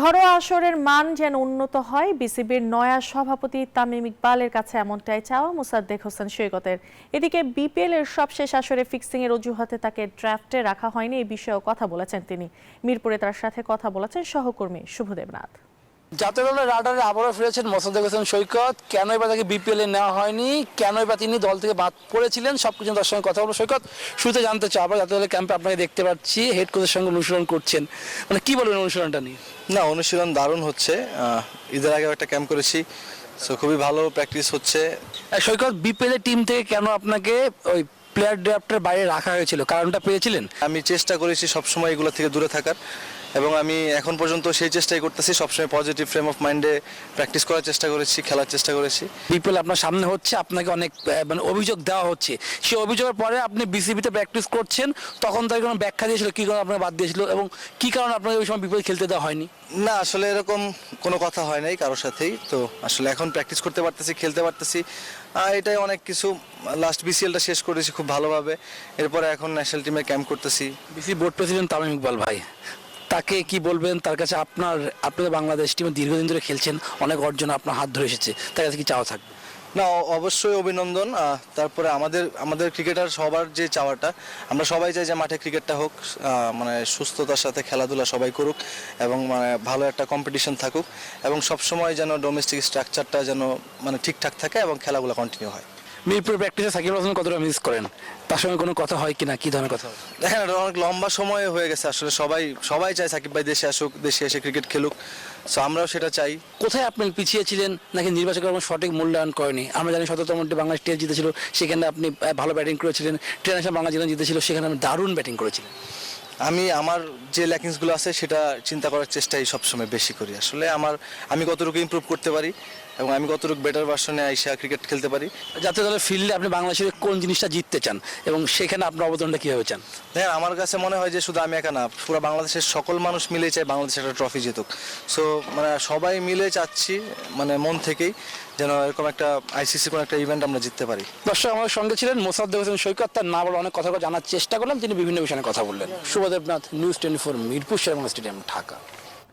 ঘরোয়া আসরের মান যেন উন্নত হয়, বিসিবির নয়া সভাপতি তামিম ইকবালের কাছে এমনটাই চাওয়া মোসাদ্দেক হোসেন সৈকতের। এদিকে বিপিএল এর সবশেষ আসরে ফিক্সিং এর অজুহাতে তাকে ড্রাফটে রাখা হয়নি, এই বিষয়েও কথা বলেছেন তিনি। মিরপুরে তার সাথে কথা বলেছেন সহকর্মী শুভদেব নাথ। জাতীয় দলের রাডারে আবারও ফিরেছেন মোসাদ্দেক হোসেন সৈকত। কেনই বা তাকে বিপিএল এ নেওয়া হয়নি, কেনই বা তিনি দল থেকে বাদ পড়েছিলেন, সবকিছু তার সঙ্গে কথা বলবো। সৈকত, শুরুতে জানতে চাও, আমরা জাতীয় দলের ক্যাম্পে আপনাকে দেখতে পাচ্ছি হেড কোচের সঙ্গে অনুশীলন করছেন, মানে কি বলবেন অনুশীলনটা নিয়ে? না, অনুশীলন দারুণ হচ্ছে। ঈদের আগেও একটা ক্যাম্প করেছি, সো খুবই ভালো প্র্যাকটিস হচ্ছে। সৈকত, বিপিএল এর টিম থেকে কেন আপনাকে ওই প্লেয়ার ড্রাফটের বাইরে রাখা হয়েছিল, কারণটা পেয়েছিলেন? আমি চেষ্টা করেছি সবসময় এগুলো থেকে দূরে থাকার, এবং আমি এখন পর্যন্ত সেই চেষ্টাই করতেছি। সবসময় পজিটিভ ফ্রেম অফ মাইন্ডে প্র্যাকটিস করার চেষ্টা করেছি, খেলার চেষ্টা করেছি। বিপিএল আপনার সামনে হচ্ছে, আপনাকে অনেক মানে অভিযোগ দেওয়া হচ্ছে, সেই অভিযোগের পরে আপনি বিসিবিতে প্র্যাকটিস করছেন, তখন তার কোনো ব্যাখ্যা দিয়েছিল কি কারণে আপনাকে বাদ দিয়েছিল এবং কি কারণে আপনাকে ওই সময় বিপিএল খেলতে দেওয়া হয়নি? না, আসলে এরকম কোনো কথা হয় নাই কারোর সাথেই। তো আসলে এখন প্র্যাকটিস করতে পারতেছি, খেলতে পারতেছি, এটাই অনেক কিছু। লাস্ট বিসিএলটা শেষ করেছি খুব ভালোভাবে, এরপরে এখন ন্যাশনাল টিমে ক্যাম্প করতেছি। BCB board president Tamim Iqbal ভাই, তাকে কি বলবেন? তার কাছে আপনাদের বাংলাদেশ টিমে দীর্ঘদিন ধরে খেলছেন, অনেক অর্জন আপনার হাত ধরে এসেছে, তার কাছে কি চাওয়া থাকবে? না, অবশ্যই অভিনন্দন। তারপরে আমাদের ক্রিকেটার সবার যে চাওয়াটা, আমরা সবাই চাই যে মাঠে ক্রিকেটটা হোক, মানে সুস্থতার সাথে খেলাধুলা সবাই করুক, এবং মানে ভালো একটা কম্পিটিশন থাকুক, এবং সবসময় যেন ডোমেস্টিক স্ট্রাকচারটা যেন মানে ঠিকঠাক থাকে এবং খেলাগুলো কন্টিনিউ হয়। মিরপুর প্র্যাকটিসে সাকিব আল হাসান কতটা মিস করেন? তার সঙ্গে কোনো কথা হয় কিনা, কি ধরনের কথা হয়? দেখেন, এটা অনেক লম্বা সময় হয়ে গেছে। আসলে সবাই চায় সাকিব ভাই দেশে আসুক, দেশে এসে ক্রিকেট খেলুক, সো আমরাও সেটা চাই। কোথায় আপনি পিছিয়ে ছিলেন, নাকি নির্বাচক কোনো সঠিক মূল্যায়ন করেনি? আমরা জানি 17তম বাংলাদেশ টেস্ট জিতেছিল, সেখানে আপনি ভালো ব্যাটিং করেছিলেন। ইন্টারন্যাশনাল বাংলা যেখানে জিতেছিল সেখানে আপনি দারুণ ব্যাটিং করেছিলেন। আমি আমার যে ল্যাকিংসগুলো আছে সেটা চিন্তা করার চেষ্টাই সবসময় বেশি করি। আসলে আমি কতটুকু ইমপ্রুভ করতে পারি এবং আমি কতটুকু বেটার ভার্সনে আইসা ক্রিকেট খেলতে পারি। জাতীয় দলের ফিল্ডে আপনি বাংলাদেশের কোন জিনিসটা জিততে চান এবং সেখানে আপনার অবদানটা কীভাবে চান? হ্যাঁ, আমার কাছে মনে হয় যে শুধু আমি একা না, পুরো বাংলাদেশের সকল মানুষ মিলে চায় বাংলাদেশ একটা ট্রফি জিতুক। সো মানে সবাই মিলে চাচ্ছি, মানে মন থেকেই, যেন এরকম একটা আইসিসি কোনো একটা ইভেন্ট আমরা জিততে পারি। দর্শক, আমাদের সঙ্গে ছিলেন মোসাদ্দেক হোসেন সৈকত। তার না বলে অনেক কথা জানার চেষ্টা করলাম, তিনি বিভিন্ন বিষয়ে কথা বললেন। Subhadeb Nath, news 24, Mirpur Sherebangla stadium, Dhaka.